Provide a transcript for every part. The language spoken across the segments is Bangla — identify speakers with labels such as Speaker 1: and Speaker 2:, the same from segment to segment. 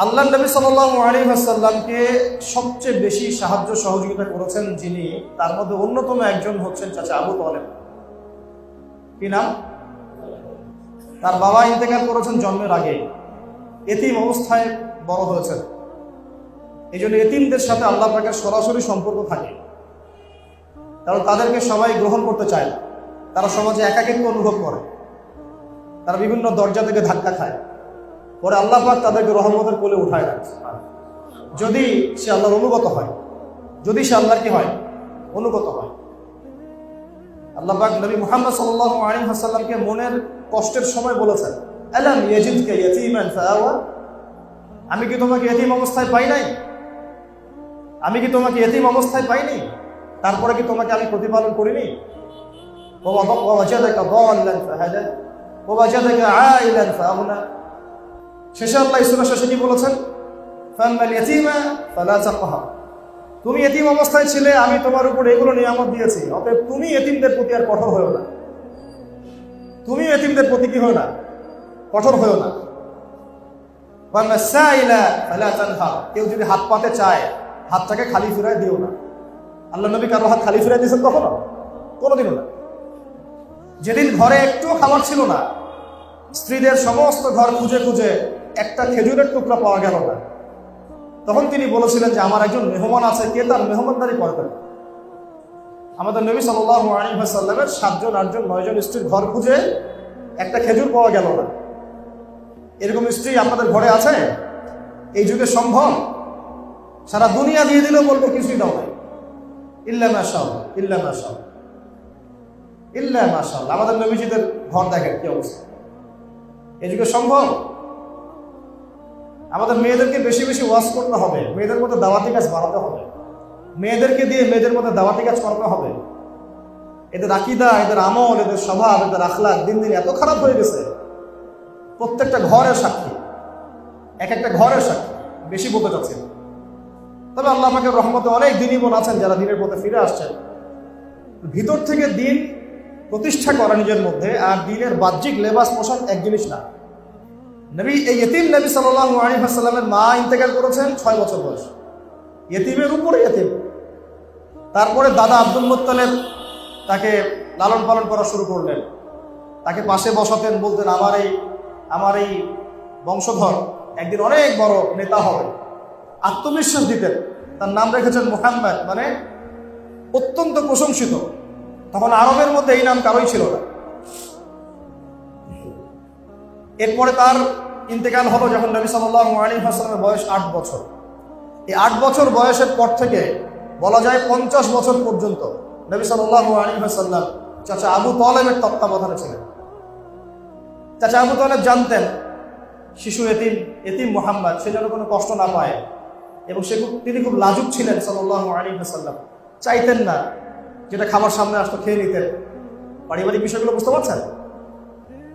Speaker 1: আল্লাহ নবী সাল্লাল্লাহু আলাইহি ওয়াসাল্লামকে সবচেয়ে বেশি সাহায্য সহযোগিতা করেছেন যিনি, তার মধ্যে অন্যতম একজন হচ্ছেন চাচা আবু তালেব। কি নাম? তার বাবা ইন্তেকাল করেছেন জন্মের আগে, এতিম অবস্থায় বড় হয়েছেন। এই জন্য এতিমদের সাথে আল্লাহ পাকের সরাসরি সম্পর্ক থাকে, কারণ তাদেরকে সবাই গ্রহণ করতে চায় না। তারা সমাজে একাকিত্ব অনুভব করে, তারা বিভিন্ন দরজা থেকে ধাক্কা খায়। পরে আল্লাহ পাক তাদেরকে রহমতের কোলে উঠায় রাখছে, যদি সে আল্লাহর অনুগত হয়, যদি সে আল্লাহর কি হয়, অনুগত হয়। আল্লাহ পাক নবী মুহাম্মদ সাল্লাল্লাহু আলাইহি ওয়াসাল্লামকে মনের কষ্টের সময় বলেছেন, আলাম ইয়াজিদকা ইয়াতীমান ফাআওয়া, আমি কি তোমাকে এতিম অবস্থায় পাই নাই? আমি কি তোমাকে এতিম অবস্থায় পাইনি? তারপরে কি তোমাকে আমি প্রতিপালন করিনি? ওয়াজাদাকা দাল্লান ফাহাদা ওয়াজাদাকা আইলান ফাআগনা। শেষে আল্লাহ সূরা শেষে কি বলেছেন? ফাম্মাল ইয়াতীমা ফালা তাকহার, তুমি এতিম অবস্থায় ছিলে, আমি তোমার উপর এগুলো নিয়ামত দিয়েছি, অতএব তুমি এতিমদের প্রতি আর কঠোর হয়ো না। তুমি এতিমদের প্রতি কি হয়ো না, কঠোর হয়ো না। ওয়াম্মাস সাইলা ফালা তানহার, কেউ যদি হাত পাতে চায় হাতটাকে খালি ফিরায় দিও না। আল্লাহ নবী কারো হাত খালি ফিরায় দিয়েছেন কখনো? কোনোদিনও না। যেদিন ঘরে একটুও খাবার ছিল না, স্ত্রীদের সমস্ত ঘর খুঁজে খুঁজে একটা খেজুরের টুকরা পাওয়া গেল না, তখন তিনি বলেছিলেন যে আমার একজন মেহমান আছে, কে তার মেহমানদারি করবেন? আমাদের নবী সাল্লাল্লাহু আলাইহি ওয়াসাল্লামের 7 জন 8 জন 9 জন স্ত্রীর ঘর খুঁজে একটা খেজুর পাওয়া গেল না। এরকম স্ত্রী আপনাদের ঘরে আছে? এই যুগে সম্ভব? সারা দুনিয়া দিয়ে দিলেও বলবো কিছুই দাও নাই, ইল্লা মাশাআল্লাহ, ইল্লা মাশাআল্লাহ, ইল্লা মাশাআল্লাহ। আমাদের নবীজিদের ঘর দেখেন কি অবস্থা, এই যুগে সম্ভব? আমাদের মেয়েদেরকে বেশি বেশি ওয়াজ করতে হবে, মেয়েদের মধ্যে দাওয়াতি কাজ বাড়াতে হবে, মেয়েদেরকে দিয়ে মেয়েদের মধ্যে দাওয়াতি কাজ করতে হবে। এদের আকীদা, এদের আমল, এদের স্বভাব, এদের আখলাক দিন দিন এত খারাপ হয়ে গেছে, প্রত্যেকটা ঘরের সাক্ষী, এক একটা ঘরের সাক্ষী। বেশি বলতে চাচ্ছি না, তবে আল্লাহ পাকের রহমতে অনেক দিনই বোন আছেন যারা দিনের পথে ফিরে আসছেন। ভিতর থেকে দিন প্রতিষ্ঠা করা নিজের মধ্যে আর দিনের বাহ্যিক লেবাস পোশাক এক জিনিস না। নবী এই ইতিম নবী সাল্লাল্লাহু আলাইহি ওয়াসাল্লামের মা ইন্তেকাল করেছেন 6 বছর বয়স, ইতিমের উপরে ইতিম। তারপরে দাদা আব্দুল মুত্তালিব তাকে লালন পালন করা শুরু করলেন, তাকে পাশে বসাতেন, বলতেন আমার এই বংশধর একদিন অনেক বড় নেতা হবে, আত্মবিশ্বাস দিতেন। তার নাম রেখেছেন মুহাম্মদ, মানে অত্যন্ত প্রশংসিত। তখন আরবের মধ্যে এই নাম কারোই ছিল না। এরপরে তার ইন্তেকাল হলো যখন নবী সাল্লাল্লাহু আলাইহি ওয়াসাল্লামের বয়স 8 বছর। এই 8 বছর বয়সের পর থেকে বলা যায় 50 বছর পর্যন্ত নবী সাল্লাল্লাহু আলাইহি ওয়াসাল্লাম চাচা আবু তালেবের তত্ত্বাবধানে ছিলেন। চাচা আবু তালেব জানতেন শিশু এতিম মুহাম্মদ সে যেন কোনো কষ্ট না পায়, এবং তিনি খুব লাজুক ছিলেন সাল্লাল্লাহু আলাইহি ওয়াসাল্লাম, চাইতেন না যেটা খাবার সামনে আসতো খেয়ে নিতেন। পারিবারিক বিষয়গুলো বুঝতে পারছেন?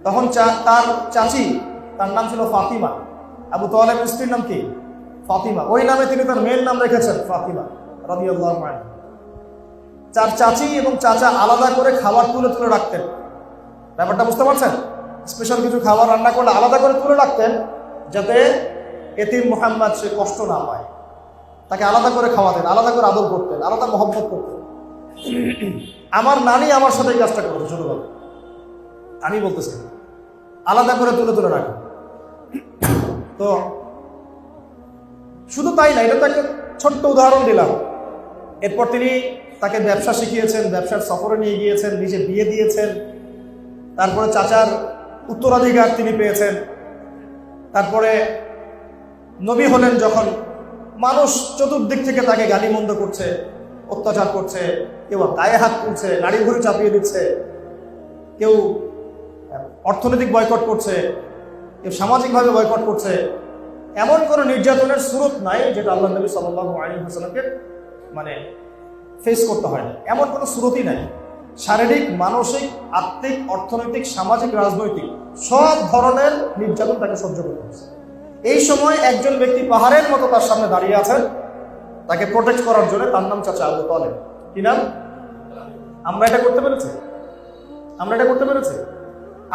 Speaker 1: তখন তার চাচি, তার নাম ছিল ফাতিমা, আবু তালেবের স্ত্রীর নাম কি? ফাতিমা। ওই নামে তিনি তার মেয়ের নাম রেখেছেন ফাতিমা রাদিয়াল্লাহু আনহা। তার চাচি এবং চাচা আলাদা করে খাবার তুলে তুলে রাখতেন। ব্যাপারটা বুঝতে পারছেন? স্পেশাল কিছু খাবার রান্না করলে আলাদা করে তুলে রাখতেন, যাতে এতিম মুহাম্মদ সে কষ্ট না পায়। তাকে আলাদা করে খাওয়াতেন, আলাদা করে আদর করতেন, আলাদা মহব্বত করতেন। আমার নানি আমার সাথে এই কাজটা করেছে ছোটবেলা, আমি বলতেছি, আলাদা করে তুলে তুলে রাখেন। তো শুধু তাই না, এটা তো একটা ছোট্ট উদাহরণ দিলাম। এরপর তিনি তাকে ব্যবসা শিখিয়েছেন, ব্যবসার সফরে নিয়ে গিয়েছেন, নিজে বিয়ে দিয়েছেন। তারপরে চাচার উত্তরাধিকার তিনি পেয়েছেন। তারপরে নবী হলেন যখন, মানুষ চতুর্দিক থেকে তাকে গালিমন্দ করছে, অত্যাচার করছে, কেউ গায়ে হাত তুলছে, নাড়ি ভুঁড়ি চাপিয়ে দিচ্ছে, কেউ অর্থনৈতিক বয়কট করছে, কেউ সামাজিকভাবে বয়কট করছে। এমন কোনো নির্যাতনের সুরত নাই যেটা আল্লাহ নবী সাল্লাল্লাহু আলাইহি ওয়াসাল্লামকে মানে ফেস করতে হয় না, এমন কোনো সুরতই নাই। শারীরিক, মানসিক, আত্মিক, অর্থনৈতিক, সামাজিক, রাজনৈতিক সব ধরনের নির্যাতন তাকে সহ্য করতে হয়েছে। এই সময় একজন ব্যক্তি পাহাড়ের মতো তার সামনে দাঁড়িয়ে আছেন তাকে প্রোটেক্ট করার জন্য, তার নাম চাচা আবু তালেব। কি নাম? আমরা এটা করতে পেরেছি? আমরা এটা করতে পেরেছি?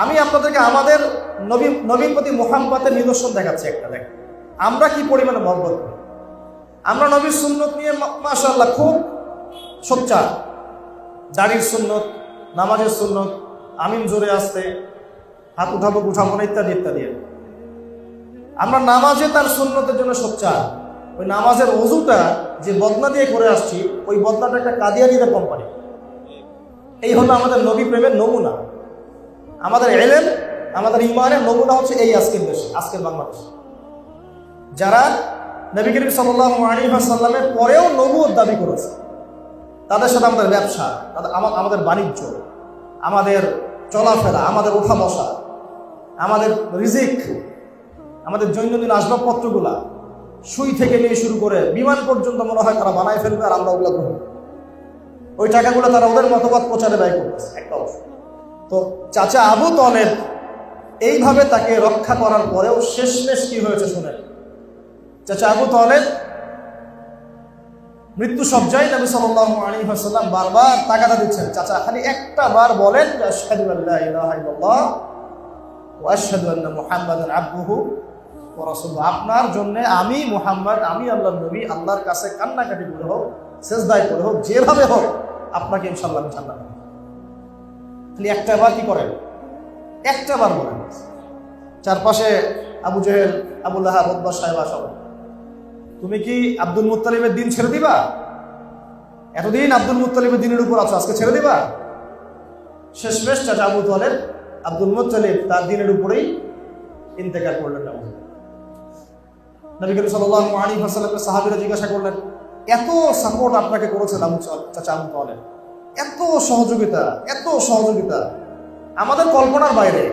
Speaker 1: আমি আপনাদেরকে আমাদের নবীর প্রতি মুহাব্বতের নিদর্শন দেখাচ্ছি একটা। দেখ, আমরা কি পরিমাণে মহব্বত করি। আমরা নবীর সুন্নত নিয়ে মাশাআল্লাহ খুব সোচ্চার। দাড়ির সুন্নত, নামাজের সুন্নত, আমিন জোরে আসতে, হাত উঠাবো উঠাবো না, ইত্যাদি ইত্যাদি। আমরা নামাজে তার সুন্নতের জন্য সোচ্চার। ওই নামাজের ওযুটা যে বদনা দিয়ে করে আসছি, ওই বদনাটা একটা কাদিয়ানীদের কোম্পানি। এই হলো আমাদের নবী প্রেমের নমুনা। আমাদের ইলম, আমাদের ঈমানের নমুনা হচ্ছে এই আজকের দেশে, আজকের বাংলাদেশ। যারা নবী করিম সাল্লাল্লাহু আলাইহি ওয়াসাল্লামের পরেও নবুয়ত দাবি করেছে, তাদের সাথে আমাদের ব্যবসা, আমাদের বাণিজ্য, আমাদের চলাফেরা, আমাদের ওঠা বসা, আমাদের রিজিক, আমাদের দৈনন্দিন আসবাবপত্রগুলা, সুই থেকে নিয়ে শুরু করে বিমান পর্যন্ত মনে হয় তারা বানায় ফেলবে, আর আমরা ওগুলো গ্রহণ। ওই টাকাগুলো তারা ওদের মতবাদ প্রচারে ব্যয় করতেছে, একটা অংশ। তো চাচা আবু তালেব এইভাবে তাকে রক্ষা করার পরেও শেষমেশ কি হয়েছে শুনেন। চাচা আবু তালেব মৃত্যু সজ্জায় নবী সাল্লাল্লাহু আলাইহি ওয়াসাল্লাম বারবার তাগাদা দিচ্ছেন, চাচা খালি একটা বার বলেন আশহাদু আল্লা ইলাহা ইল্লাল্লাহ ওয়া আশহাদু আন্না মুহাম্মাদান আবদুহু ওয়া রাসূলুহু। আপনার জন্য আমি মুহাম্মদ, আমি আল্লাহর নবী, আল্লাহর কাছে কান্নাকাটি করে হোক, সেজদায় করে হোক, যেভাবে হোক আপনাকে ইনশাআল্লাহ আমি জান্নাত দেব। খালি একটা বার কি করেন, একটা বার বলেন। চারপাশে আবু জেহেল, আবু লাহাব, উতবা, সাইবা সবাই, তুমি কি আব্দুল মুত্তালিবের দিন ছেড়ে দিবা? এতদিন আব্দুল মুত্তালিবের দিনের উপর আছো, আজকে ছেড়ে দিবা? শেষমেশ চাচা আবু তালেব আব্দুল মুত্তালিব তার দিনের উপরেই ইন্তেকাল করলেন। নবী করিম সাল্লাল্লাহু আলাইহি ওয়াসাল্লামের সাহাবীরা জিজ্ঞাসা করলেন, এত সাপোর্ট আপনাকে করেছেন চাচা আবু তালেব, এত সহযোগিতা, এত সহযোগিতা আমাদের কল্পনার বাইরে,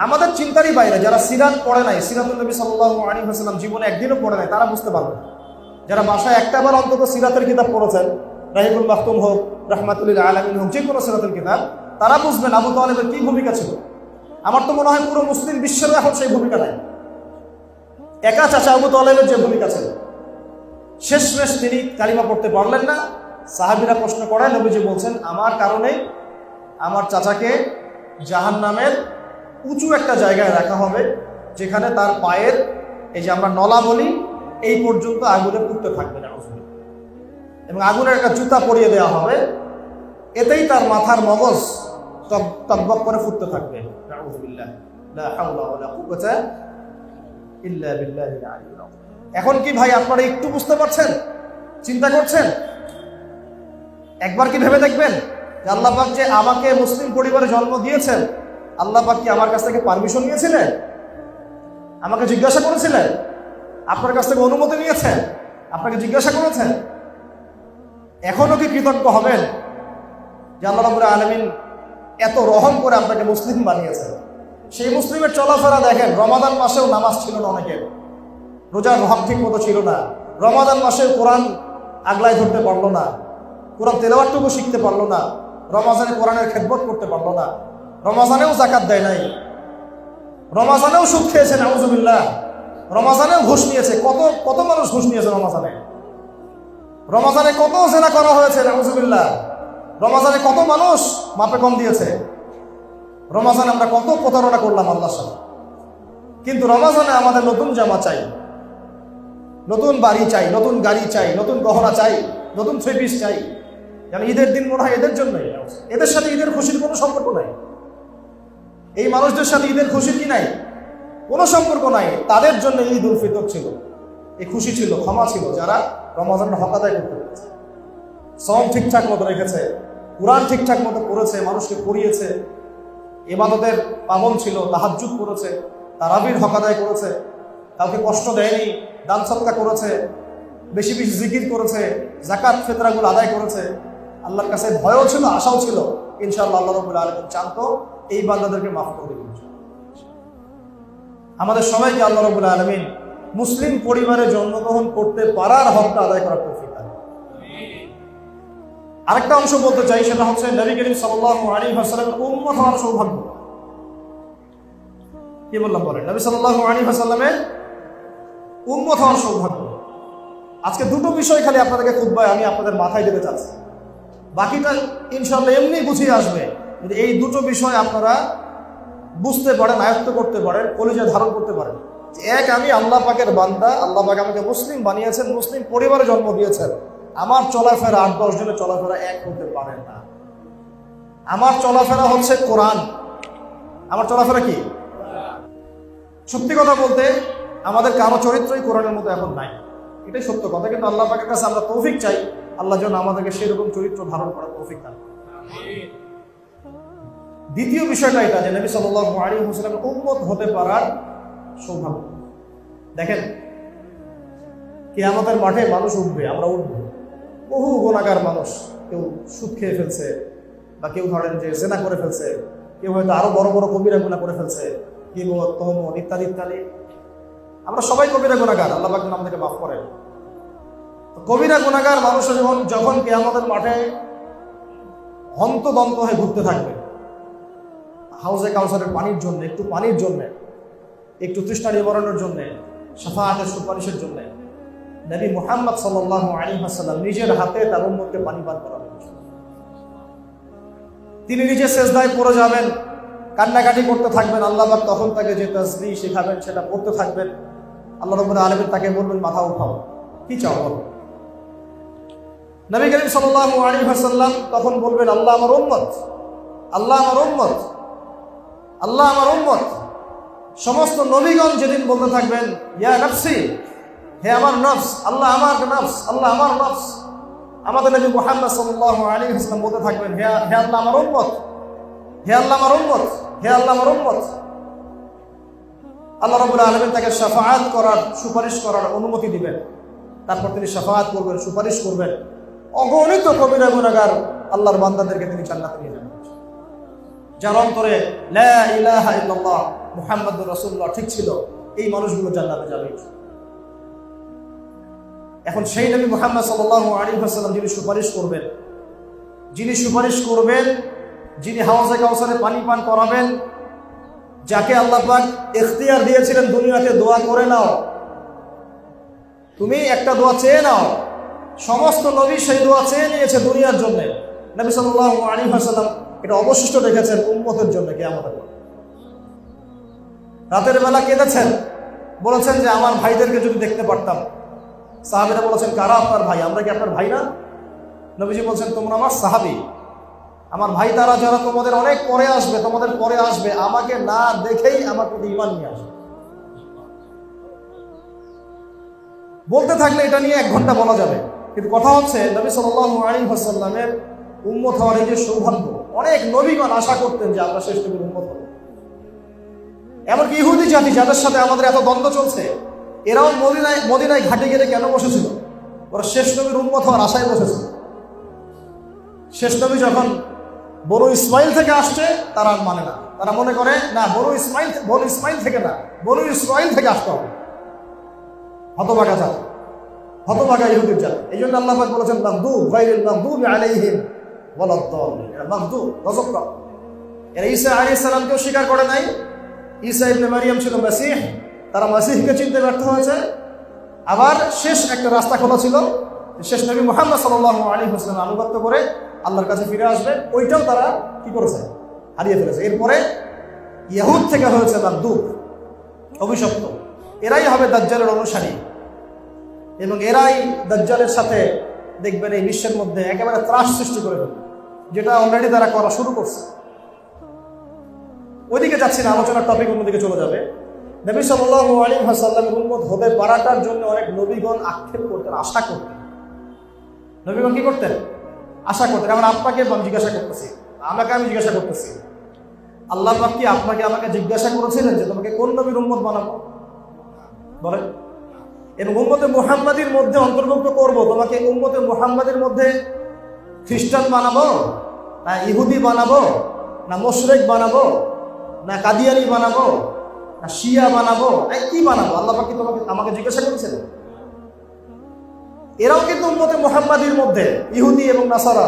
Speaker 1: আমাদের চিন্তারই বাইরে। যারা সিরাত পড়ে নাই, সিরাতুন নবী সাল্লাল্লাহু আলাইহি ওয়াসাল্লাম জীবনে একদিনও পড়ে নাই, তারা বুঝতে পারবে না। যারা বাসায় একটাবার অন্তত সিরাতের কিতাব পড়েছেন, রাহিবুল মাখতুম হোক, রাহমাতুল লিল আলামিন হোক, যে কোনো সিরাতের কিতাব, তারা বুঝবেন আবু তালেবের কি ভূমিকা ছিল। আমার তো মনে হয় পুরো মুসলিম বিশ্বের এখন সেই ভূমিকা নাই, একা চাচা আবু তালেবের যে ভূমিকা ছিল। শেষমেশ তিনি কালিমা পড়তে পারলেন না। সাহাবীরা প্রশ্ন করেন, নবীজি বলছেন, আমার কারণে আমার চাচাকে জাহান্নামের উঁচু একটা জায়গায় রাখা হবে, যেখানে তার পায়ের এই যে আমরা নলা বলি, এই পর্যন্ত আগুনে পুড়তে থাকবে না, এবং আগুনের একটা জুতা পরিয়ে দেওয়া হবে, এতেই তার মাথার মগজ টকবক করে ফুটতে থাকবে। এখন কি ভাই আপনারা একটু বুঝতে পারছেন, চিন্তা করছেন? একবার কি ভেবে দেখবেন যে আল্লাহ পাক যে আমাকে মুসলিম পরিবারে জন্ম দিয়েছেন, আল্লাহ পাক কি আমার কাছ থেকে পারমিশন নিয়েছিলেন? আমাকে জিজ্ঞাসা করেছিলেন? আপনার কাছ থেকে অনুমতি নিয়েছেন? আপনাকে জিজ্ঞাসা করেছেন? এখনো কি কৃতজ্ঞ হবেন যে আল্লাহ রাব্বুল আলামিন এত রহম করে আপনাকে মুসলিম বানিয়েছেন? সেই মুসলিমের চলাফেরা দেখেন, রমাদান মাসেও নামাজ ছিল না অনেকের, রোজার ভাব ঠিক মতো ছিল না, রমাদান মাসে কোরআন আগলায় ধরতে পারলো না, কোরআন তেলাওয়াতটুকু শিখতে পারলো না, রমাজানে কোরআনের খেদমত করতে পারলো না, রমাজানেও যাকাত দেয় নাই, রমাজানেও সুদ খেয়েছে, নাউজুবিল্লাহ, রমাজানেও ঘুষ নিয়েছে। কত কত মানুষ ঘুষ নিয়েছে রমাজানে, রমাজানে কত জেনা করা হয়েছে, নাউজুবিল্লাহ, রমাজানে কত মানুষ মাপে কম দিয়েছে, রমাজানে আমরা কত প্রতারণা করলাম আল্লাহর সাথে। কিন্তু রমাজানে আমাদের নতুন জামা চাই, নতুন বাড়ি চাই, নতুন গাড়ি চাই, নতুন গহনা চাই, নতুন থ্রি পিস চাই। যেন ঈদের দিন মনে হয় এদের জন্যই, এদের সাথে ঈদের খুশির কোনো সম্পর্ক নাই। এই মানুষদের সাথে ঈদের খুশির কি নাই? কোনো সম্পর্ক নাই। তাদের জন্য ঈদ উল ফিতর ছিল, এই খুশি ছিল, ক্ষমা ছিল, যারা রমাজানের হক আদায় করতে পেরেছে, সওম ঠিকঠাক মতো রেখেছে, কুরআন ঠিকঠাক মতো পড়েছে, মানুষকে পড়িয়েছে, ইবাদতের পাবন ছিল, তাহাজ্জুদ করেছে, তারাবির হক আদায় করেছে, কাউকে কষ্ট দেয়নি, দান সদকা করেছে, বেশি বেশি জিকির করেছে, যাকাত ফিতরাগুলো আদায় করেছে, আল্লাহর কাছে ভয়ও ছিল, আশাও ছিল। ইনশাআল্লাহ আল্লাহ রাব্বুল আলামিন চান তো এই বান্দাদেরকে মাফ করে দিবেন। আমাদের সবাইকে আল্লাহ রাব্বুল আলামিন মুসলিম পরিবারে জন্মগ্রহণ করতে পারার হকটা আদায় করার তৌফিক দান। আরেকটা অংশ বলতে চাই, সেটা হচ্ছে নবী করিম সাল্লাল্লাহু আলাইহি ওয়াসাল্লামের উম্মত হওয়ার সৌভাগ্য। কি বললাম বলেন? নবী সাল্লাল্লাহু আলাইহি ওয়াসাল্লামের উম্মত হওয়ার সৌভাগ্য। আজকে দুটো বিষয় খালি আপনাদেরকে খুতবায় আমি আপনাদের মাথায় দিতে চাচ্ছি, বাকিটা ইনশাআল্লাহ এমনি বুঝিয়ে আসবে। যদি এই দুটো বিষয় আপনারা বুঝতে পারেন, আয়ত্ত করতে পারেন, কলিজায় ধারণ করতে পারেন, এক, আমি আল্লাহ পাকের বান্দা, আল্লাহ পাক আমাকে মুসলিম বানিয়েছেন, মুসলিম পরিবারে জন্ম দিয়েছেন। আমার চলাফেরা 8-10 জনের চলাফেরা এক হতে পারে না। আমার চলাফেরা হচ্ছে কোরআন। আমার চলাফেরা কি? সত্যি কথা বলতে আমাদের কারো চরিত্রই কোরআনের মতো এখন নাই, এটাই সত্য কথা। কিন্তু আল্লাহ পাকের কাছে আমরা তৌফিক চাই, আল্লাহ যেন আমাদেরকে সেরকম চরিত্র ধারণ করার তৌফিক দান। দ্বিতীয় বিষয়টা এটা যে নবী সাল্লাল্লাহু আলাইহি ওয়াসাল্লামের উম্মত হতে পারার সৌভাগ্য। দেখেন, কিয়ামতের মাঠে মানুষ উঠবে, আমরা উঠবো। বহু গুনাহগার মানুষ, কেউ সুদ খেয়ে ফেলছে, বা কেউ ধরেন যে জেনা করে ফেলছে, কেউ হয়তো আরো বড় বড় কবিরা গুনাহ করে ফেলছে, গীবত, তহমত ইত্যাদি ইত্যাদি। আমরা সবাই কবিরা গুনাহগার, আল্লাহ পাক যেন আমাদেরকে মাফ করেন। কবিরা গুনাহগার মানুষ যখন কিয়ামতের মাঠে হন্তদন্ত হয়ে ঘুরতে থাকবে, হাউজে কাউসারের পানির জন্য, একটু পানির জন্য, একটু তৃষ্ণা নিবারণের জন্য, শাফাআতের সুপারিশের জন্য, নবী মুহাম্মদ সাল্লাল্লাহু আলাইহি ওয়াসাল্লাম নিজের হাতে তার উম্মতকে পানি পান করাবেন। তিনি নিজে সেজদায় পড়ে যাবেন, কান্নাকাটি করতে থাকবেন। আল্লাহ পাক তখন তাকে যে তাসবিহ শেখাবেন সেটা পড়তে থাকবেন। আল্লাহ রাব্বুল আলামিন তাকে বলবেন, মাথা উঠাও, কি চাও বলো। নবী করিম সাল্লাল্লাহু আলাইহি ওয়াসাল্লাম তখন বলবেন, আল্লাহ আমার উম্মত, আল্লাহ আমার উম্মত, আল্লাহ আমার উম্মত। সমস্ত নবীগণ যেদিন বলতে থাকবেন, ইয়া নফসি, হে আমার নফস, আল্লাহ আমার নফস, আল্লাহ আমার নফস। আমাদের নবী মুহাম্মদ সাল্লাল্লাহু আলাইহি ওয়াসাল্লাম বলতে থাকবেন, হে আল্লাহ আমার উম্মত, হে আল্লাহ আমার উম্মত, হে আল্লাহ আমার উম্মত। আল্লাহ রাব্বুল আলামিন তাকে শাফাআত করার, সুপারিশ করার অনুমতি দিবেন। তারপর তিনি শাফাআত করবেন, সুপারিশ করবেন। অগণিত কবিরা গুনাহগার আল্লাহর বান্দাদেরকে তিনি জান্নাতে নিয়ে যাবেন। যার অন্তরে লা ইলাহা ইল্লাল্লাহ মুহাম্মাদুর রাসূলুল্লাহ ঠিক ছিল, এই মানুষগুলো জান্নাতে যাবে। এখন সেই নবী মুহাম্মদ সাল্লাল্লাহু আলাইহি ওয়াসাল্লাম যিনি সুপারিশ করবেন, যিনি হাউজে কাউসারে পানি পান করাবেন, যাকে আল্লাহ পাক ইখতিয়ার দিয়েছিলেন দুনিয়াতে দোয়া করে নাও, তুমি একটা দোয়া চেয়ে নাও। সমস্ত নবী সেই দোয়া চেয়ে নিয়েছে দুনিয়ার জন্য। নবী সাল্লাল্লাহু আলাইহি ওয়াসাল্লাম এটা অবশিষ্ট রেখেছেন উম্মতের জন্য। কিয়ামতের পর রাতের বেলা কেঁদেছেন, বলেছেন যে আমার ভাইদেরকে যদি দেখতে পারতাম। সাহাবীরা বলেছেন, কারা আপনার ভাই? আমরা কি আপনার ভাই না? নবীজি বলছেন, তোমরা আমার সাহাবী, আমার ভাই তারা যারা তোমাদের অনেক পরে আসবে, তোমাদের পরে আসবে, আমাকে না দেখেই আমার প্রতি ঈমান নিয়ে আসবে। বলতে থাকলে এটা নিয়ে 1 ঘন্টা বলা যাবে, কিন্তু কথা হচ্ছে নবী সাল্লাল্লাহু আলাইহি ওয়াসাল্লামের উম্মত হওয়ার এই যে সৌভাগ্য, অনেক নবীগণ আশা করতেন যে আমরা শেষ নবীর উম্মত হব। এমনকি ইহুদি জাতি যাদের সাথে আমাদের এত দ্বন্দ্ব চলছে, এরাও মদিনায় ঘাটে গেলে কেন বসেছিল? ওরা শেষ নবীর উম্মত হওয়ার আশায় বসেছিল। শেষ নবী যখন বনু ইসমাইল থেকে আসছে, তারা মানে না, তারা মনে করে না বনু ইসমাইল থেকে না, বনু ইসরাইল থেকে আসতে হবে। হতভাগা জাতি, হতভাগা ইহুদির জাতি। এই জন্য আল্লাহ পাক বলেছেন, মাগদুব গায়রিল মাগদুবি আলাইহিম ওয়ালাদ-দাল্লিন। এরা মাগদুব, গজবপ্রাপ্ত। এরা ঈসা আলাইহিস সালামকেও স্বীকার করে নাই। ঈসা ইবনে মারিয়াম ছিল মাসীহ, তারা মাসীহকে চিনতে ব্যর্থ হয়েছে। আবার শেষ একটা রাস্তা খোলা ছিল, শেষ নবী মুহাম্মদ সাল্লাল্লাহু আলাইহি ওয়াসাল্লাম আনুগত্য করে আল্লাহর কাছে ফিরে আসবে, ওইটাও তারা কি করেছে? হারিয়ে ফেলেছে। এরপরে ইহুদ থেকে হয়েছে মাগদুব, অভিশপ্ত। এরাই হবে দাজ্জালের অনুসারী, এবং এরাই দাজ্জালের সাথে দেখবেন এই বিশ্বের মধ্যে একেবারে ত্রাস সৃষ্টি করে ফেলবে, যেটা অলরেডি তারা করা শুরু করছে। ওইদিকে যাচ্ছি না, আলোচনার টপিক অন্যদিকে চলে যাবে। নবী সাল্লাল্লাহু আলাইহি ওয়াসাল্লামের উম্মত হতে পারাটার জন্য অনেক নবীগণ আক্ষেপ করতেন, আশা করতেন। নবীগণ কি করতেন? আশা করতেন। এখন আপনাকে আমি জিজ্ঞাসা করতেছি, আমি জিজ্ঞাসা করতেছি, আল্লাহ পাক কি আপনাকে আমাকে জিজ্ঞাসা করেছিলেন যে তোমাকে কোন নবীর উম্মত বানাবো? বলেন। এবং উম্মতে মুহাম্মাদির মধ্যে অন্তর্ভুক্ত করব, তোমাকে উম্মতে মুহাম্মাদির মধ্যে খ্রিস্টান বানাবো, না ইহুদি বানাবো, না মুশরিক বানাবো, না কাদিয়ানি বানাবো, না শিয়া বানাবো, কি বানাবো? আল্লাহ পাক কি আমাকে জিজ্ঞাসা করেছেন? এরাও কিন্তু উম্মতে মুহাম্মাদির মধ্যে, ইহুদি এবং নাসারা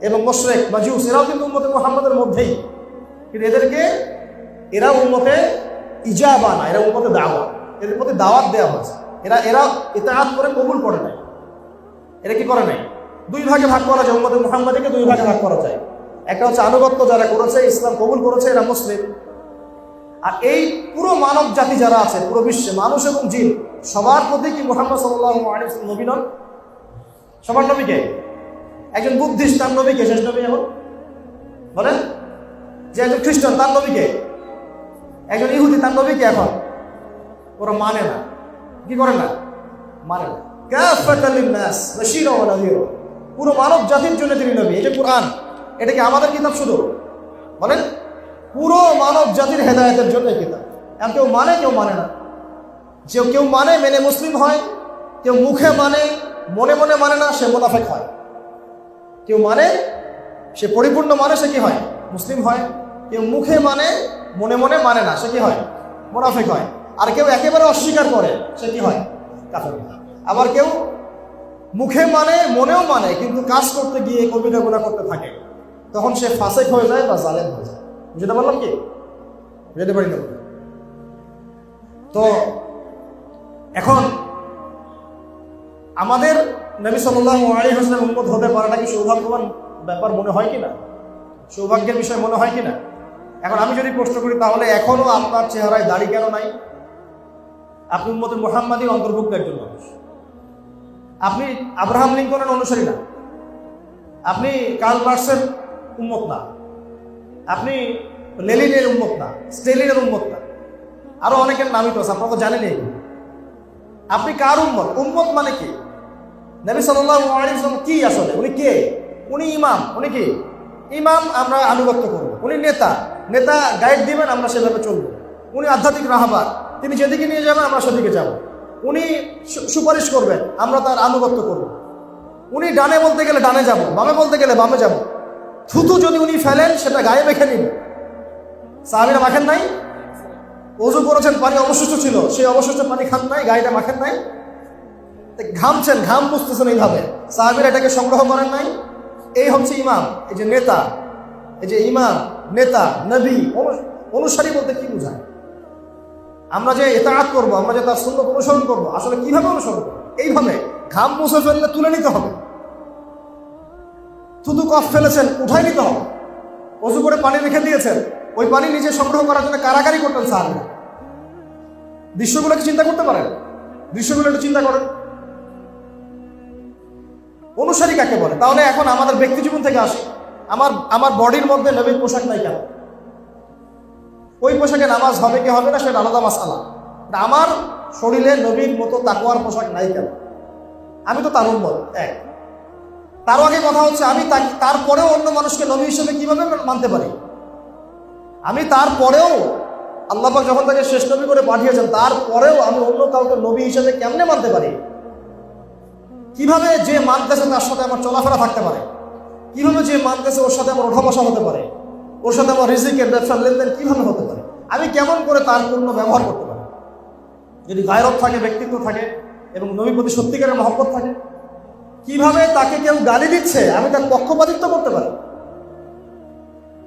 Speaker 1: এবং মুশরিক মাজুস, এরাও কিন্তু উম্মতে মুহাম্মাদের মধ্যেই, কিন্তু এরা উম্মতে ইজাবা না, এরা উম্মতে দাওয়াত, এদের প্রতি দাওয়াত দেওয়া হয়েছে। এরা ইতাআত করে কবুল করে নাই। এরা কি করে নাই? 2 ভাগে ভাগ করা যায়, উম্মতে মুহাম্মাদীকে 2 ভাগে ভাগ করা যায়। একটা হচ্ছে আনুগত্য যারা করেছে, ইসলাম কবুল করেছে, এরা মুসলিম। আর এই পুরো মানব জাতি যারা আছে পুরো বিশ্বে, মানুষ এবং জিন, সবার প্রতি কি মুহাম্মদ সাল্লাল্লাহু আলাইহি ওয়াসাল্লাম নবী নন? সবার নবীকে? একজন বুদ্ধিস্ট তার নবীকে শেষ নবী এখন বলেন? যে একজন খ্রিস্টান তার নবীকে, একজন ইহুদি তার নবীকে এখন ওরা মানে না। কি করে না? মানে না। কাফাতাল লিন্নাস বাশীরা ওয়া নাযীরা, পুরো মানব জাতির জন্য তিনি নবী। এটা কোরআন, এটা কি আমাদের কিতাব শুধু? বলেন, পুরো মানব জাতির হেদায়েতের জন্য কিতাব। এখন কেউ মানে, কেউ মানে না। যে কেউ মানে মেনে মুসলিম হয়, কেউ মুখে মানে মনে মনে মানে না, সে মুনাফিক হয়। কেউ মানে, সে পরিপূর্ণ মানে, সে কি হয়? মুসলিম হয়। কেউ মুখে মানে মনে মনে মানে না, সে কি হয়? মুনাফিক হয়। আর কেউ একেবারে অস্বীকার করে, সে কি হয়? কাফের। আবার কেউ মুখে মানে মনেও মানে কিন্তু কাজ করতে গিয়ে কবিরা গুনাহ করতে থাকে, তখন সে ফাসিক হয়ে যায় বা জালেম হয়ে যায়। বুঝতে পারলাম কি? বুঝতে পারি না? তো এখন আমাদের নবী সাল্লাল্লাহু আলাইহি ওয়াসাল্লাম উম্মত হতে পারাটা কি সৌভাগ্যবান ব্যাপার মনে হয় কিনা? সৌভাগ্যের বিষয় মনে হয় কিনা? এখন আমি যদি প্রশ্ন করি, তাহলে এখনো আপনার চেহারায় দাড়ি কেন নাই? আপনি উম্মতে মুহাম্মাদীর অন্তর্ভুক্ত একজন মানুষ। আপনি আব্রাহাম লিঙ্কনের অনুসারী না, আপনি কার্ল মার্কসের উম্মত না, আপনি লেনিনের উম্মত না, স্টেলিনের উম্মত না, আরো অনেকের নামই তো আছে, আপনারা তো জানেন। আপনি কার উম্মত? উম্মত মানে কি? নবী সাল্লাল্লাহু আলাইহি ওয়াসাল্লাম কি আসলে? উনি কে? উনি ইমাম। উনি কি? ইমাম, আমরা আনুগত্য করব। উনি নেতা, নেতা গাইড দিবেন, আমরা সেভাবে চলবো। উনি আধ্যাত্মিক রাহবার, তিনি যেদিকে নিয়ে যাবেন আমরা সেদিকে যাব। উনি সুপারিশ করবেন, আমরা তার আনুগত্য করব। উনি ডানে বলতে গেলে ডানে যাব, বামে বলতে গেলে বামে যাব। থুতু যদি উনি ফেলেন, সেটা গায়ে মেখে নিবে। সাহাবীরা মাখেন নাই? ওযু করেছেন, পানি অবশিষ্ট ছিল, সেই অবশিষ্ট পানি খান নাই, গায়েটা মাখেন নাই? ঘামছেন, ঘাম পুষতেছেন এইভাবে, সাহাবীরা এটাকে সংগ্রহ করেন নাই? এই হচ্ছে ইমাম, এই যে নেতা, এই যে ইমাম, নেতা, নবী, অনুসারী বলতে কি বোঝায়? আমরা যে ইতাআত করবো, আমরা যে তার সুন্নাত অনুসরণ করবো, আসলে কিভাবে অনুসরণ করবো? এইভাবে ঘাম মুছে ফেললে তুলে নিতে হবে, থুতু কফ ফেলেছেন উঠাই নিতে হবে, ওযু করে পানি রেখে দিয়েছেন, ওই পানি নিজে সংগ্রহ করার জন্য কারাকারি করতেন সাহাবীরা। দৃশ্যগুলো কি চিন্তা করতে পারেন? দৃশ্যগুলো একটু চিন্তা করেন। অনুসারী কাকে বলে? তাহলে এখন আমাদের ব্যক্তি জীবন থেকে আসি। আমার বডির মধ্যে নবীর পোশাক নাই কেন? ওই পোশাকে নামাজ হবে কি হবে না সেটা আলাদা মাসআলা। আমার শরীরে নবীর মতো তাকওয়ার পোশাক নাই কেন? আমি তো তার উম্মত। এক, তার আগে কথা হচ্ছে আমি তারপরেও অন্য মানুষকে নবী হিসেবে কিভাবে মানতে পারি? আমি তারপরেও আল্লাহ পাক যখন তাকে শেষ নবী করে পাঠিয়েছেন, তারপরেও আমি অন্য কাউকে নবী হিসেবে কেমনে মানতে পারি? কিভাবে যে মানতেছে তার সাথে আমার চলাফেরা থাকতে পারে? কিভাবে যে মানতেছে ওর সাথে আমার ওঠা বসা হতে পারে? ওর সাথে আমার রিজিকের ব্যবসার লেনদেন কিভাবে হতে পারে? আমি কেমন করে তার পূর্ণ ব্যবহার করতে পারি? যদি গায়রত থাকে, ব্যক্তিত্ব থাকে এবং নবীর প্রতি সত্যিকারের মহব্বত থাকে, কিভাবে তাকে কেউ গালি দিচ্ছে আমি তার পক্ষপাতিত্ব করতে পারি?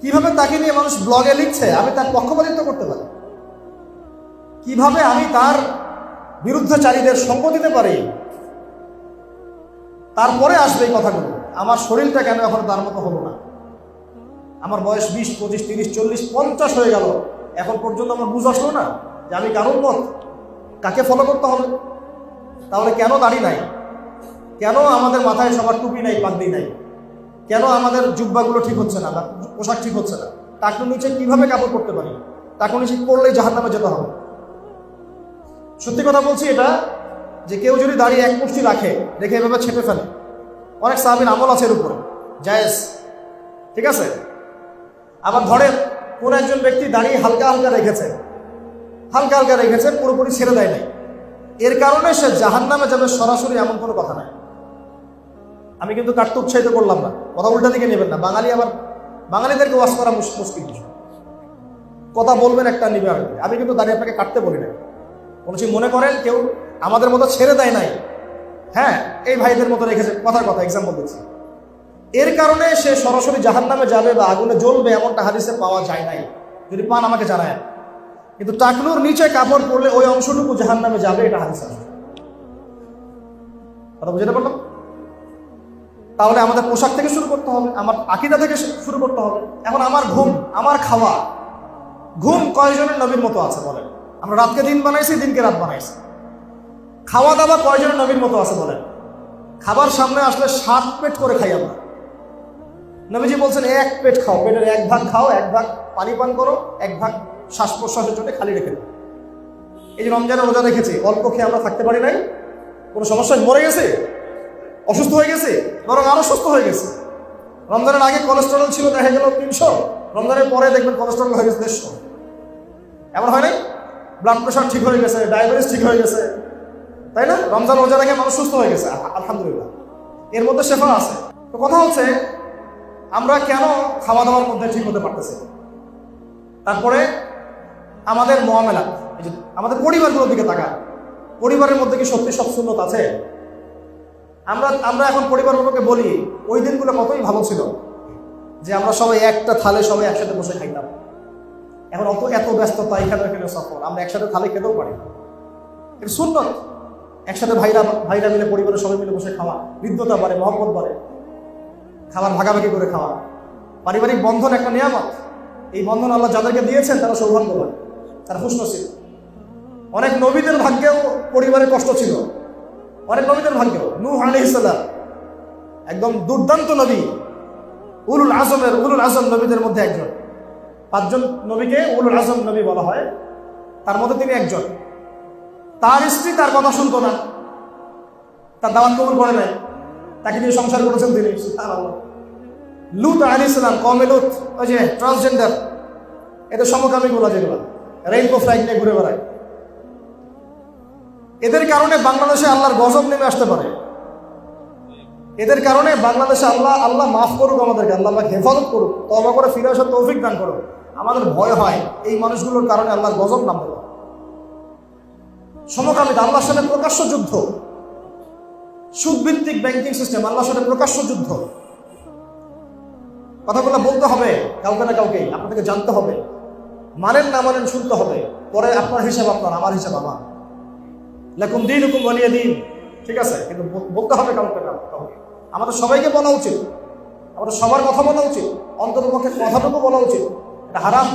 Speaker 1: কিভাবে তাকে নিয়ে মানুষ ব্লগে লিখছে আমি তার পক্ষপাতিত্ব করতে পারি? কিভাবে আমি তার বিরুদ্ধচারীদের সঙ্গ দিতে পারি? তারপরে আসবে এই কথাগুলো। আমার শরীরটা কেন এখন তার মতো হলো না? আমার বয়স 20, 25, 30, 40, 50 হয়ে গেল, এখন পর্যন্ত আমার বুঝ আসলো না যে আমি কার উম্মত, কাকে ফলো করতে হবে? তাহলে কেন দাড়ি নাই? কেন আমাদের মাথায় সবার টুপি নাই, পাগড়ি নাই? কেন আমাদের জুব্বাগুলো ঠিক হচ্ছে না, পোশাক ঠিক হচ্ছে না? টাকুর নিচে কিভাবে কাপড় পরতে পারি? টাকুর নিচে পড়লেই জাহান্নামে যেতে হবে। সত্যি কথা বলছি এটা, যে কেউ যদি দাড়ি এক মুষ্টি রেখে এভাবে ছেপে ফেলে, অনেক সাহাবীর আমল আছে এর উপরে, জায়েজ, ঠিক আছে। আবার ধরেন কোন একজন ব্যক্তি দাড়ি হালকা হালকা রেখেছে, পুরোপুরি ছেড়ে দেয় নাই, এর কারণে সে জাহান্নামে যাবে সরাসরি, এমন কোনো কথা নাই। আমি কিন্তু কাটতে উৎসাহিত করলাম না, কথা উল্টা দিকে নেবেন না। বাঙালিদেরকে ওয়াজ করা মুশকিল বিষয়। কথা বলবেন একটা, নিবে আরেকটা। আমি কিন্তু দাঁড়িয়ে আপনাকে কাটতে বলি না। কোনো কিছু মনে করেন কেউ আমাদের মতো ছেড়ে দেয় নাই, হ্যাঁ, এই ভাইদের মতো রেখেছে, কথার কথা এক্সাম্পল দিচ্ছি, এর কারণে সে সরাসরি জাহান্নামে যাবে বা আগুনে জ্বলবে, এমনটা হাদিসে পাওয়া যায় নাই। যদি পান আমাকে জানায়। কিন্তু টাকনুর নিচে কাপড় পরলে ওই অংশটুকু জাহান্নামে যাবে, এটা হাদিস আছে। কথা বুঝতে পারলাম? তাহলে আমাদের পোশাক থেকে শুরু করতে হবে, আমার আকীদা থেকে শুরু করতে হবে। এখন আমার ঘুম, আমার খাওয়া, ঘুম কয়জনের নবীর মতো আছে বলেন? আমরা রাতকে দিন বানাইছি, দিনকে রাত বানাইছি। খাওয়া দাওয়া কয়জনের নবীর মতো আছে বলেন? খাবার সামনে আসলে 7 পেট করে খাই আমরা। নবীজি বলছেন 1 পেট খাও, পেটের 1 ভাগ খাও, 1 ভাগ পানি পান করো, 1 ভাগ শ্বাস প্রশ্বাসের জন্য খালি রেখে দাও। এই যে রমজানের রোজা রেখেছি, অল্প খেয়ে আমরা থাকতে পারি নাই, কোনো সমস্যায় মরে গেছে, অসুস্থ হয়ে গেছে, বরং আরো সুস্থ হয়ে গেছে। রমজানের আগে কোলেস্টেরল ছিল দেখা গেল 300, রমজানের পরে দেখবেন কোলেস্টেরল হয়ে গেছে 150। এমন হয় নাই? ব্লাড প্রেশার ঠিক হয়ে গেছে, ডায়াবেটিস ঠিক হয়ে গেছে, তাই না? রমজান রোজা রেখে মানুষ সুস্থ হয়ে গেছে, আলহামদুলিল্লাহ। এর মধ্যে শেফা আছে। তো কথা হচ্ছে আমরা কেন খাওয়া দাওয়ার মধ্যে ঠিক হতে পারতেছি? তারপরে আমাদের মুআমালা, এই যে আমাদের পরিবারগুলোর দিকে তাকান, পরিবারের মধ্যে কি সত্যি সব সুন্নত আছে? আমরা এখন পরিবারগুলোকে বলি ওই দিনগুলো কতই ভালো ছিল, যে আমরা সবাই একটা থালে সবাই একসাথে বসে খাইতাম। এখন এত ব্যস্ততা, এখানে সফর, আমরা একসাথে থালে খেতেও পারি। এটা সুন্নত। একসাথে ভাইরা মিলে, পরিবারের সবাই মিলে বসে খাওয়া, হৃদ্যতা বাড়ে, মহব্বত বাড়ে, খাবার ভাগাভাগি করে খাওয়া। পারিবারিক বন্ধন একটা নিয়ামত। এই বন্ধন আল্লাহ যাদেরকে দিয়েছেন তারা সৌভাগ্যবান, তারা খুশনসিব। অনেক নবীদের ভাগ্যেও পরিবারের কষ্ট ছিল, অনেক নবীদের ভাগ্যেও। নূহ আলাইহিস সালাম একদম দুর্দান্ত নবী, উলুল আজম নবীদের মধ্যে একজন। 5 জন নবীকে উলুল আজম নবী বলা হয়, তার মধ্যে তিনি একজন। তার স্ত্রী তার কথা শুনতো না, তার দাওয়াত কবুল করে নাই, তাকে নিয়ে সংসার করেছেন তিনি। সুবহানাল্লাহ। লূত আলাইহিস সালাম, কওমে লূত, ওই যে ট্রান্সজেন্ডার, এদের সমকামী গুলো যেগুলো রেইনবো ফ্ল্যাগ নিয়ে ঘুরে বেড়ায়, এদের কারণে বাংলাদেশে আল্লাহর গজব নেমে আসতে পারে। এদের কারণে বাংলাদেশে আল্লাহ মাফ করুক আমাদেরকে, আল্লাহ হেফাজত করুক, তওবা করে ফিরে আসার তৌফিক দান করুক। আমাদের ভয় হয় এই মানুষগুলোর কারণে আল্লাহর গজব নামবে। সমকামিতা, আল্লাহর সাথে প্রকাশ্য যুদ্ধ। সুদভিত্তিক ব্যাংকিং সিস্টেম, আল্লাহর সাথে প্রকাশ্য যুদ্ধ। কথাগুলো বলতে হবে কাউকে না কাউকে, আপনাদেরকে জানতে হবে। মানেন না মানেন শুনতে হবে, পরে আপনার হিসাব আপনার, আমার হিসাব আমার। লাকুম দীনুকুম ওয়ালিয়া দীন, ঠিক আছে? কিন্তু বলতে হবে কাউকে না কাউকে। আমাদের সবাইকে বলা উচিত, আমাদের সবার কথা বলা উচিত, অন্ততপক্ষে কথাটুকু বলা উচিত। এটা হারাম,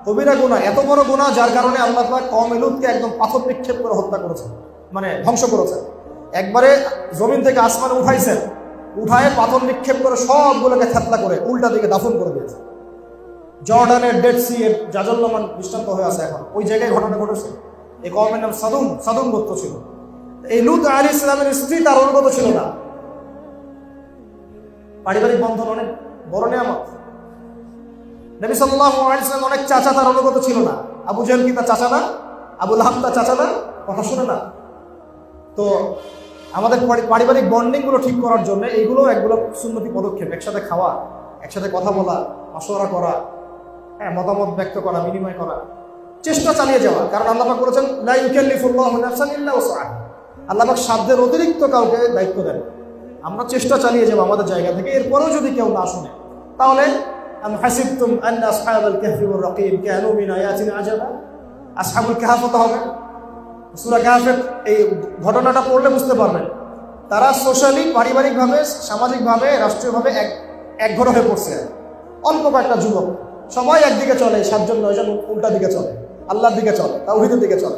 Speaker 1: কবিরা গুনাহ, এত বড় গুনাহ যার কারণে আল্লাহ তাআলা কওমে লূতকে একদম পাথর নিক্ষেপ করে হত্যা করেছেন, মানে ধ্বংস করেছেন। একবারে জমিন থেকে আসমানে উঠাইছেন, উঠায় পাথর নিক্ষেপ করে সবগুলোকে থেতলা করে উল্টা দিকে দাফন করে দিয়েছে। জর্ডানের ডেড সি এর জাজল্যমান দৃষ্টান্ত হয়ে আছে এখন, ওই জায়গায় ঘটনা ঘটেছে। এই কওমের নাম সাদুম গোত্র ছিল। এই লূত আলাইহিস সালামের স্ত্রী তার অনুগত ছিল না। পারিবারিক বন্ধন অনেক বড় নিয়ামত। নবী সাল্লাল্লাহু আলাইহি ওয়াসাল্লাম অনেক চাচা তার অনুগত ছিল না। আবু জাহল কি তার চাচা না? আবু লাহাব তার চাচা না? কথা শুনে না। তো আমাদের পারিবারিক বন্ডিং গুলো ঠিক করার জন্য এইগুলো একগুলো সুন্নতি পদক্ষেপ। একসাথে খাওয়া, একসাথে কথা বলা, মাশওয়ারা করা, হ্যাঁ, মতামত ব্যক্ত করা, বিনিময় করা, চেষ্টা চালিয়ে যাওয়া। কারণ আল্লাহ পাক বলেছেন লা ইউকাল্লিফুল্লাহু নাফসান ইল্লা উসআহা। আল্লাহ পাক সাধ্যের অতিরিক্ত কাউকে দায়িত্ব দেন। আমরা চেষ্টা চালিয়ে যাবো আমাদের জায়গা থেকে। এরপরেও যদি কেউ না শুনে, তাহলে আম হাসিবতুম আন্না আসহাবাল কাহফি ওয়ার রাকিম কানু মিন আয়াতিনা আজাবা। আসহাবুল কাহফ হতে হবে। সূরা কাহফের এই ঘটনাটা পড়লে বুঝতে পারবেন, তারা সোশ্যালি, পারিবারিকভাবে, সামাজিকভাবে, রাষ্ট্রীয়ভাবে এক ঘর হয়ে পড়ছে। অল্প কয়েকটা যুবক, সবাই একদিকে চলে, 7 জন 9 জন উল্টা দিকে চলে, আল্লাহর দিকে চলে, তাওহীদের দিকে চলে।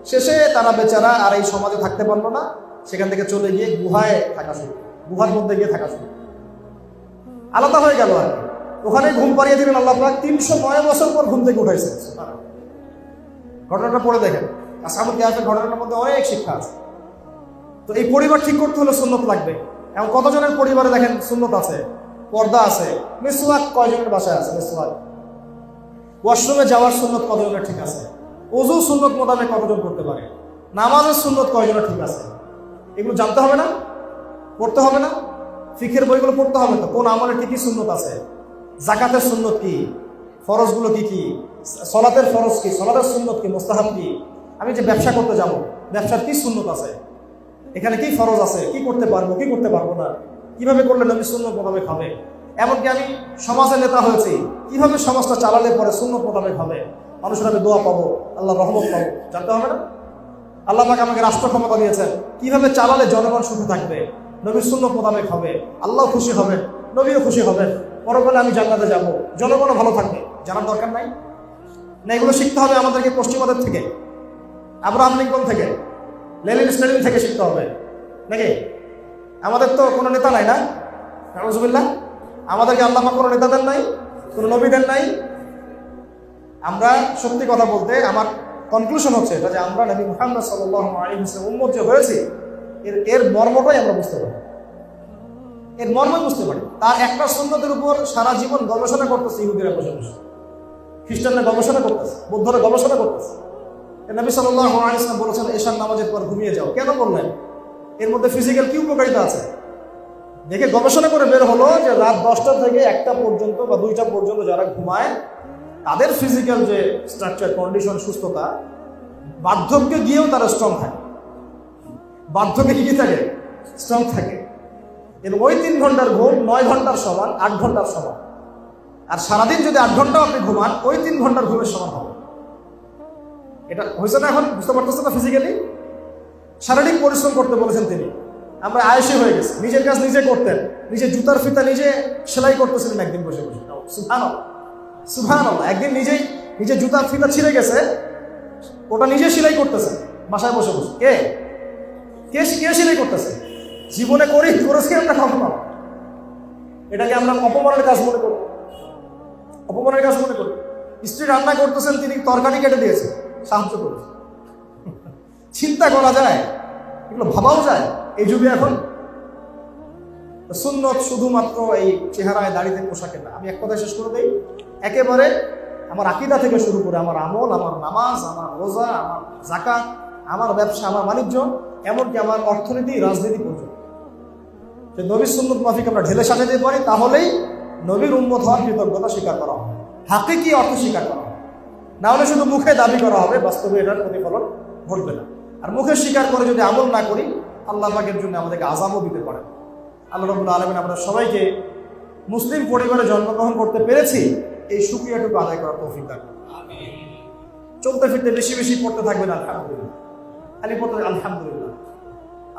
Speaker 1: শেষে তারা বেচারা আর এই সমাজে থাকতে পারলো না, সেখান থেকে চলে গিয়ে গুহায় থাকা শুরু, গুহার মধ্যে গিয়ে থাকা শুরু, আলাদা হয়ে গেল আর কি। ওখানে ঘুম পাড়িয়ে দিলেন আল্লাহ পাক। 309 বছর পর ঘুম থেকে উঠাইছে। ঘটনাটা পড়ে দেখেন, আসহাবুল কাহফের ঘটনার মধ্যে অনেক শিক্ষা আছে। তো এই পরিবার ঠিক করতে হলে সুন্নত লাগবে। এবং কতজনের পরিবারে দেখেন সুন্নত আছে, পর্দা আছে, মিসওয়াক কয়জনের বাসায় আছে? মিসওয়াক। ওয়াশরুমে যাওয়ার সুন্নত কতজনের ঠিক আছে? ওযু সুন্নত মোতাবেক কতজন করতে পারে? নামাজের সুন্নত কয়জনের ঠিক আছে? এগুলো জানতে হবে না? পড়তে হবে না? ফিকহের বইগুলো পড়তে হবে তো, কোন আমলের কি কি সুন্নত আছে, যাকাতের সুন্নত কি, ফরজগুলো কি কি, সলাতের ফরজ কি, সলাতের সুন্নত কি, মুস্তাহাব কি, আমি যে ব্যবসা করতে যাব, ব্যবসার কি সুন্নত আছে, এখানে কি ফরজ আছে, কি করতে পারবো কি করতে পারবো না, কিভাবে করলে নবী সুন্নত মোতাবেক হবে। এমনকি আমি সমাজের নেতা হয়েছি, কিভাবে সমাজটা চালালে পরে সুন্নত মোতাবেক হবে, মানুষের আমি দোয়া পাবো, আল্লাহর রহমত পাবো, জানতে হবে না? আল্লাহ পাক আমাকে রাষ্ট্র ক্ষমতা দিয়েছেন, কিভাবে চালালে জনগণ সুখী থাকবে, নবীর সুন্নত মোতাবেক হবে, আল্লাহ খুশি হবেন, নবীও খুশি হবেন, পরকালে আমি জান্নাতে যাব, জনগণও ভালো থাকবে, জানার দরকার নাই? না এগুলো শিখতে হবে আমাদেরকে পশ্চিমাদের থেকে, আব্রাহাম লিঙ্কন থেকে, লেনিন স্ট্যালিন থেকে শিখতে হবে নাকি? আমাদের তো কোনো নেতা নাই না, নাউজুবিল্লাহ। আমাদেরকে আল্লাহ পাক কোনো নেতাদের নাই, কোনো নবীদের নাই। আমরা সত্যি কথা বলতে আমার কনক্লুশন হচ্ছে এটা যে আমরা নবী মুহাম্মদ সাল্লাল্লাহু আলাইহি ওয়াসাল্লাম উম্মত যে হয়েছি এর মর্মটাই আমরা বুঝতে পারি, এর মর্ম বুঝতে পারি। তার একটা সুন্নতের উপর সারা জীবন গবেষণা করতেছে ইহুদিরা বসে বসে, খ্রিস্টানরা গবেষণা করতেছে, বৌদ্ধরা গবেষণা করতেছে। নবী সাল্লাল্লাহু আলাইহি ওয়াসাল্লাম বলেছেন এশার নামাজের পর ঘুমিয়ে যাও। কেন বললেন? এর মধ্যে ফিজিক্যাল কি উপকারিতা আছে দেখে গবেষণা করে বের হলো যে রাত 10টা থেকে 1টা পর্যন্ত বা 2টা পর্যন্ত যারা ঘুমায় তাদের ফিজিক্যাল যে স্ট্রাকচার, কন্ডিশন, সুস্থতা বার্ধক্যে গিয়েও তারা স্ট্রং থাকে, বার্ধক্যে কি থাকে? স্ট্রং থাকে। এবং ওই 3 ঘন্টার ঘুম 9 ঘন্টার সমান, 8 ঘন্টার সমান। আর সারাদিন যদি 8 ঘন্টাও আপনি ঘুমান ওই 3 ঘন্টার ঘুমের সমান হবে। এটা হয়েছে না? এখন বুঝতে পারতেছে না? ফিজিক্যালি শারীরিক পরিশ্রম করতে বলেছেন তিনি। আমরা আয়েশি হয়ে গেছি, নিজের কাজ নিজে করতেন, নিজে জুতার ফিতা নিজে সেলাই করতেছিলেন একদিন বসে বসে। সুবহানাল্লাহ, সুবহানাল্লাহ। একদিন নিজে জুতার ফিতা ছিঁড়ে গেছে, ওটা নিজে সেলাই করতেছে বাসায় বসে বসে। কে সেলাই করতেছে? জীবনে করেছি আমরা কখনো? এটাকে আমরা অপমানের কাজ মনে করি, অপমানের কাজ মনে করি। স্ত্রী রান্না করতেছেন, তিনি তরকারি কেটে দিয়েছে, সাহায্য করেছে। চিন্তা করা যায়? এগুলো ভাবাও যায় এই যুগে এখন? সুন্নত শুধুমাত্র এই চেহারায়, দাড়িতে, পোশাকে না। আমি এক কথায় শেষ করে দেই, একেবারে আমার আকীদা থেকে শুরু করে আমার আমল, আমার নামাজ, আমার রোজা, আমার যাকাত, আমার ব্যবসা, আমার বাণিজ্য, এমনকি আমার অর্থনীতি, রাজনীতি পর্যন্ত যে নবীর সুন্নত মাফিক আমরা ঢেলে সাজাতে পারি, তাহলেই নবীর উম্মত হওয়ার কৃতজ্ঞতা স্বীকার করা হবে, হাকিকি অর্থ স্বীকার করা হবে। না হলে শুধু মুখে দাবি করা হবে, বাস্তবে এটার প্রতিফলন ঘটবে না। আর মুখে স্বীকার করে যদি আমল না করি, আল্লাহ পাকের জন্য আমাদেরকে আযাবও দিতে পারে। আল্লাহ রাব্বুল আলামিন আমরা সবাইকে মুসলিম পরিবারে জন্মগ্রহণ করতে পেরেছি এই শুকরিয়াটুকু আদায় করার তৌফিক দান করুন। আমিন। চলতে ফিরতে বেশি বেশি পড়তে থাকবেন আলহামদুলিল্লাহ, খালি পড়তে আলহামদুলিল্লাহ।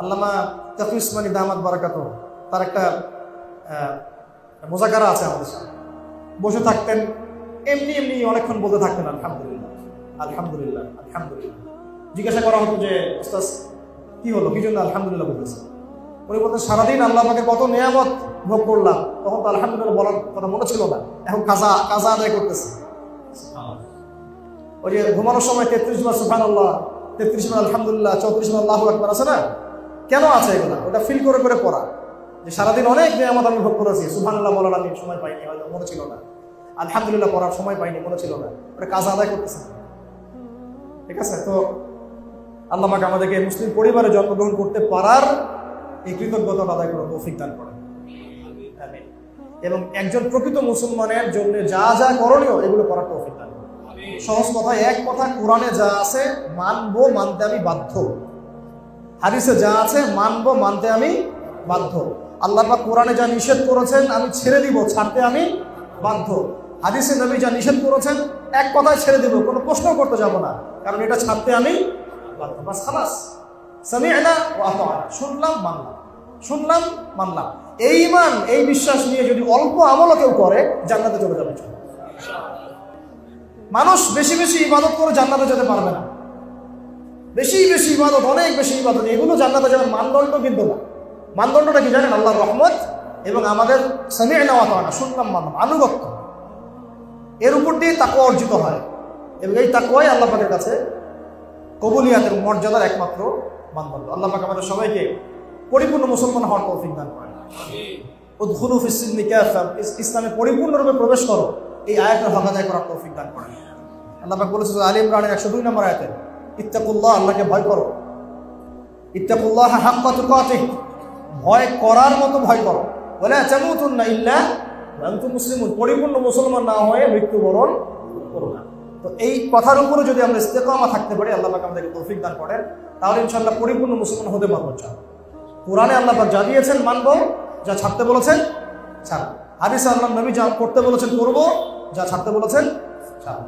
Speaker 1: আল্লামা তাকি উসমানী দামাত বারাকাতুহু তার একটা মুযাকারা আছে আমাদের সাথে, বসে থাকতেন এমনি অনেকক্ষণ বলতে থাকতেন আলহামদুলিল্লাহ, আলহামদুলিল্লাহ, আলহামদুলিল্লাহ। জিজ্ঞাসা করা হতো যে ওস্তাদ কি হলো, কি জন্য আলহামদুলিল্লাহ বলতেছে? উনি বলতেন সারাদিন আল্লাহ পাকের কত নিয়ামত ভোগ করলাম, তখন তো আলহামদুলিল্লাহ বলার কথা মনে ছিল না, এখন কাজা আদায় করতেছে। ওই যে ঘুমানোর সময় 33 বার সুবহানাল্লাহ, 33 বার আলহামদুলিল্লাহ, 34 বার আল্লাহু আকবার আছে না? কেন আছে এগুলো? ওটা ফিল করে করে পড়া, যে সারাদিন অনেক নিয়ামত আমি ভোগ করেছি, সুবহানাল্লাহ বলার আমি সময় পাইনি, হয়তো মনে ছিল না, আলহামদুলিল্লাহ পড়ার সময় পাইনি, মনে ছিল না, ওটা কাজা আদায় করতেছে। ঠিক আছে? তো আল্লাহ পাক আমাদেরকে মুসলিম পরিবারে জন্মগ্রহণ করতে পারার এই কৃতজ্ঞতা আদায় করার তৌফিক দান করেন। আমিন। এবং একজন প্রকৃত মুসলমানের জন্য যা যা করণীয় এগুলো করার তৌফিক দান করেন। সহজ কথা, এক কথা, কোরআনে যা আছে মানবো, মানতে আমি বাধ্য। হাদিসে যা আছে মানবো, মানতে আমি বাধ্য। আল্লাহ পাক কোরআনে যা নিষেধ করেছেন আমি ছেড়ে দিব, ছাড়তে আমি বাধ্য। হাদিসে নবী যা নিষেধ করেছেন এক কথায় ছেড়ে দিব, কোনো প্রশ্ন করতে যাব না, কারণ এটা ছাড়তে আমি বাধ্য। বাস খালাস, সামি'না ওয়া আতা'না, শুনলাম মানলাম, শুনলাম মানলাম। এই ঈমান, এই বিশ্বাস নিয়ে যদি অল্প আমলও কেউ করে জান্নাতে চলে যাবে। মানুষ বেশি বেশি ইবাদত করে জান্নাতে যেতে পারবে না। বেশি বেশি ইবাদত, অনেক বেশি ইবাদত, এগুলো জান্নাতে যাওয়ার মানদণ্ড কিন্তু না। মানদণ্ডটা কি জানেন? আল্লাহর রহমত এবং আমাদের সামি'না ওয়া আতা'না, শুনলাম মানলাম, আনুগত্য। এর উপর দিয়ে তাকওয়া অর্জিত হয় এবং এই তাকওয়াই আল্লাহ পাকের কাছে কবুলিয়াতের মর্যাদার একমাত্র মানদণ্ড। আল্লাহ পাক আমাদের সবাইকে পরিপূর্ণ মুসলমান হওয়ার তৌফিক দান করেন। উদখুলু ফিস-সিলমি কাফা, ইসলামে পরিপূর্ণরূপে প্রবেশ করো, এই আয়াতের হক আদায় করার তৌফিক দান করেন। আল্লাহ পাক বলেছেন আলে ইমরানের 102 নম্বর আয়াতে, ইত্তাকুল্লাহ, আল্লাহকে ভয় করো। ইত্তাকুল্লাহ হাক্কা তুকাতিহ, ভয় করার মতো ভয় করো। ওয়ালা তামুতুন্না ইল্লা ওয়া আনতুম মুসলিমুন, পরিপূর্ণ মুসলমান না হয়ে মৃত্যুবরণ করো না। তো এই কথার উপরে যদি আমরা ইস্তেকামা থাকতে পারি, আল্লাহ পাক আমাদেরকে তৌফিক দান করেন, তাহলে ইনশাআল্লাহ পরিপূর্ণ মুসলমান হতে পারবো। কোরআনে আল্লাহ পাক যা দিয়েছেন মানবো, যা ছাড়তে বলেছেন ছাড়। হাদিসে আল্লাহ নবী যা করতে বলেছেন করবো, যা ছাড়তে বলেছেন ছাড়।